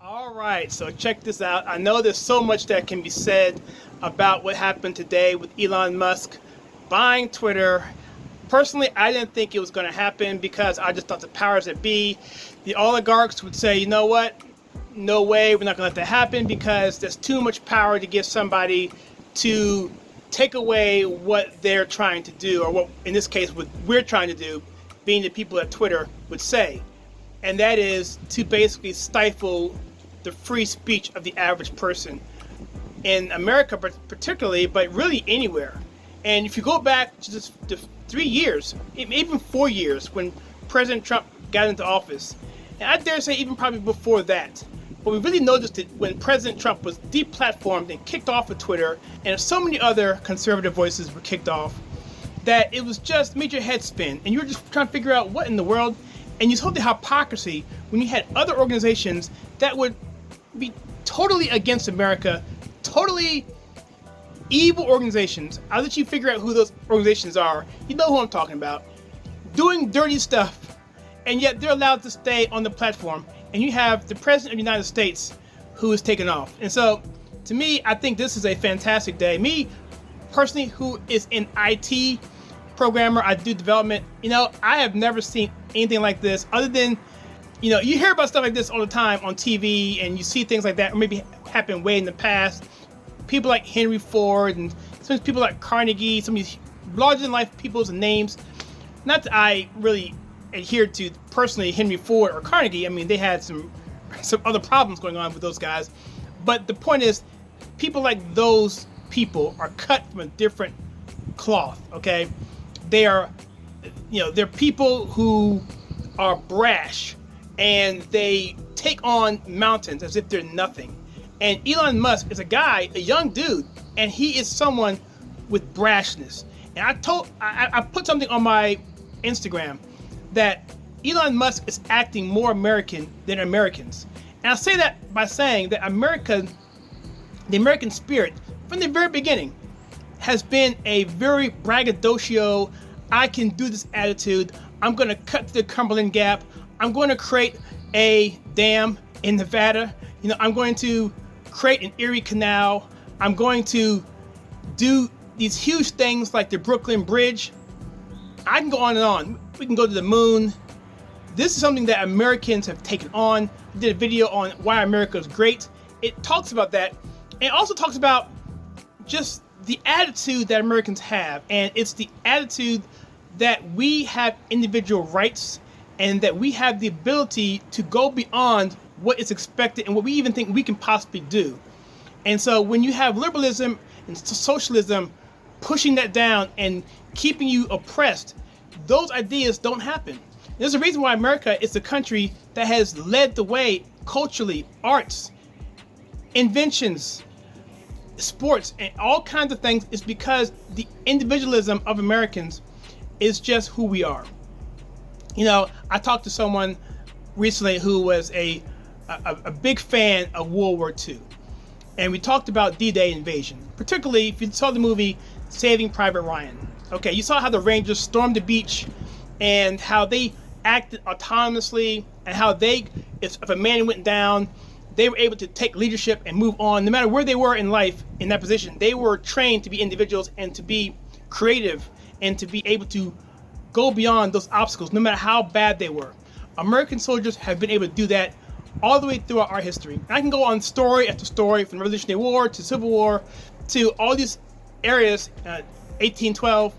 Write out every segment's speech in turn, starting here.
All right, so check this out. I know there's so much that can be said about what happened today with Elon Musk buying Twitter. Personally, I didn't think it was going to happen because I just thought the powers that be, the oligarchs would say, you know what, no way, we're not going to let that happen because there's too much power to give somebody to take away what they're trying to do, or what, in this case, what we're trying to do, being the people at Twitter would say. And that is to basically stifle the free speech of the average person in America, particularly, but really anywhere. And if you go back to just 3 years, even 4 years, when President Trump got into office, and I dare say even probably before that, but we really noticed it when President Trump was deplatformed and kicked off of Twitter, and so many other conservative voices were kicked off, that it was just made your head spin, and you were just trying to figure out what in the world. And you saw the hypocrisy when you had other organizations that would be totally against America, totally evil organizations. I'll let you figure out who those organizations are. You know who I'm talking about. Doing dirty stuff, and yet they're allowed to stay on the platform. And you have the President of the United States who is taken off. And so, to me, I think this is a fantastic day. Me, personally, who is in IT programmer, I do development, I have never seen anything like this other than, you hear about stuff like this all the time on TV, and you see things like that, or maybe happened way in the past. People like Henry Ford and some people like Carnegie, some of these larger than life people's names. Not that I really adhere to personally Henry Ford or Carnegie. I mean, they had some other problems going on with those guys. But the point is, people like those people are cut from a different cloth, okay? They are, they're people who are brash, and they take on mountains as if they're nothing. And Elon Musk is a young dude, and he is someone with brashness. And I put something on my Instagram that Elon Musk is acting more American than Americans. And I say that by saying that the American spirit, from the very beginning, has been a very braggadocio, I can do this attitude. I'm going to cut the Cumberland Gap. I'm going to create a dam in Nevada. I'm going to create an Erie Canal. I'm going to do these huge things like the Brooklyn Bridge. I can go on and on. We can go to the moon. This is something that Americans have taken on. We did a video on why America is great. It talks about that. And it also talks about just the attitude that Americans have. And it's the attitude that we have individual rights, and that we have the ability to go beyond what is expected and what we even think we can possibly do. And so when you have liberalism and socialism pushing that down and keeping you oppressed, those ideas don't happen. There's a reason why America is the country that has led the way culturally, arts, inventions, sports, and all kinds of things. Is because the individualism of Americans is just who we are. I talked to someone recently who was a big fan of World War II. And we talked about D-Day invasion. Particularly if you saw the movie Saving Private Ryan. Okay, you saw how the Rangers stormed the beach and how they acted autonomously, and how if a man went down, they were able to take leadership and move on. No matter where they were in life, in that position, they were trained to be individuals and to be creative and to be able to go beyond those obstacles, no matter how bad they were. American soldiers have been able to do that all the way throughout our history. And I can go on story after story, from the Revolutionary War to Civil War to all these areas, 1812,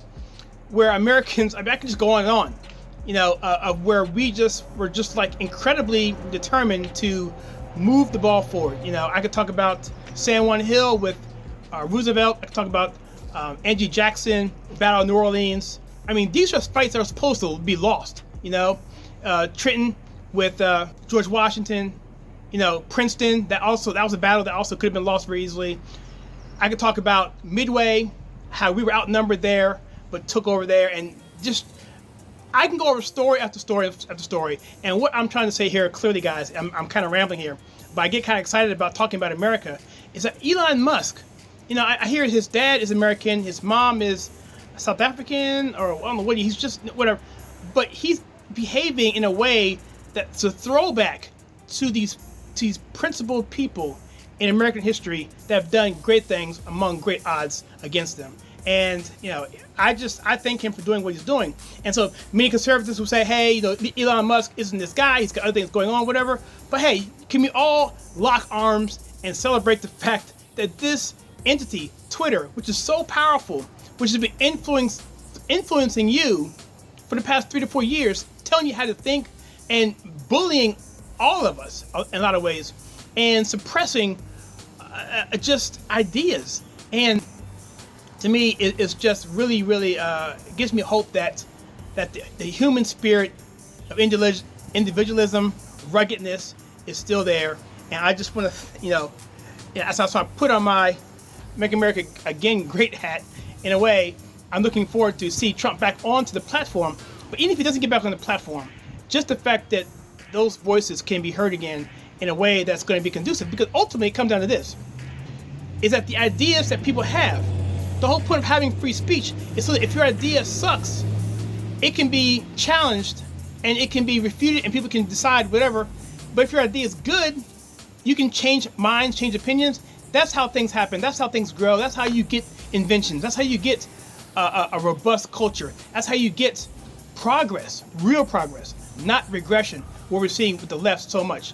where Americans, I can just go on and on, of where we were just like incredibly determined to move the ball forward. I could talk about San Juan Hill with Roosevelt. I could talk about Andrew Jackson, Battle of New Orleans. I mean, these are fights that are supposed to be lost. Trenton with George Washington. Princeton. That was a battle that also could have been lost very easily. I could talk about Midway, how we were outnumbered there, but took over there, and I can go over story after story after story. And what I'm trying to say here, clearly, guys, I'm kind of rambling here, but I get kind of excited about talking about America, is that Elon Musk, I hear his dad is American, his mom is South African, or I don't know what, he's just whatever, but he's behaving in a way that's a throwback to these to these principled people in American history that have done great things among great odds against them. And, you know, I thank him for doing what he's doing. And so many conservatives will say, hey, you know, Elon Musk isn't this guy. He's got other things going on, whatever. But hey, can we all lock arms and celebrate the fact that this entity, Twitter, which is so powerful, which has been influencing you for the past 3 to 4 years, telling you how to think and bullying all of us in a lot of ways, and suppressing just ideas. And to me, it's just really, really gives me hope that the human spirit of individualism, ruggedness is still there. And I just want to, you know, so I put on my Make America Again Great hat. In a way, I'm looking forward to see Trump back onto the platform. But even if he doesn't get back on the platform, just the fact that those voices can be heard again in a way that's going to be conducive, because ultimately it comes down to this, is that the ideas that people have, the whole point of having free speech is so that if your idea sucks, it can be challenged and it can be refuted and people can decide whatever. But if your idea is good, you can change minds, change opinions. That's how things happen. That's how things grow. That's how you get inventions. That's how you get a robust culture. That's how you get progress, real progress, not regression, what we're seeing with the left so much,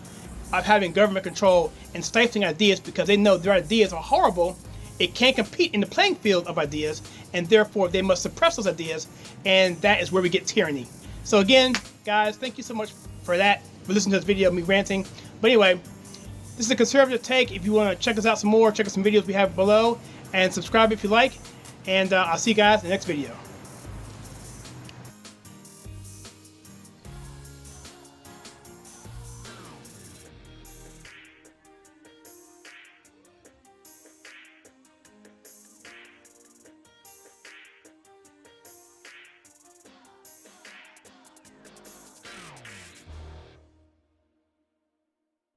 of having government control and stifling ideas because they know their ideas are horrible. It can't compete in the playing field of ideas, and therefore they must suppress those ideas, and that is where we get tyranny. So again, guys, thank you so much for that, for listening to this video of me ranting. But anyway, this is a conservative take. If you want to check us out some more, check out some videos we have below, and subscribe if you like. And I'll see you guys in the next video.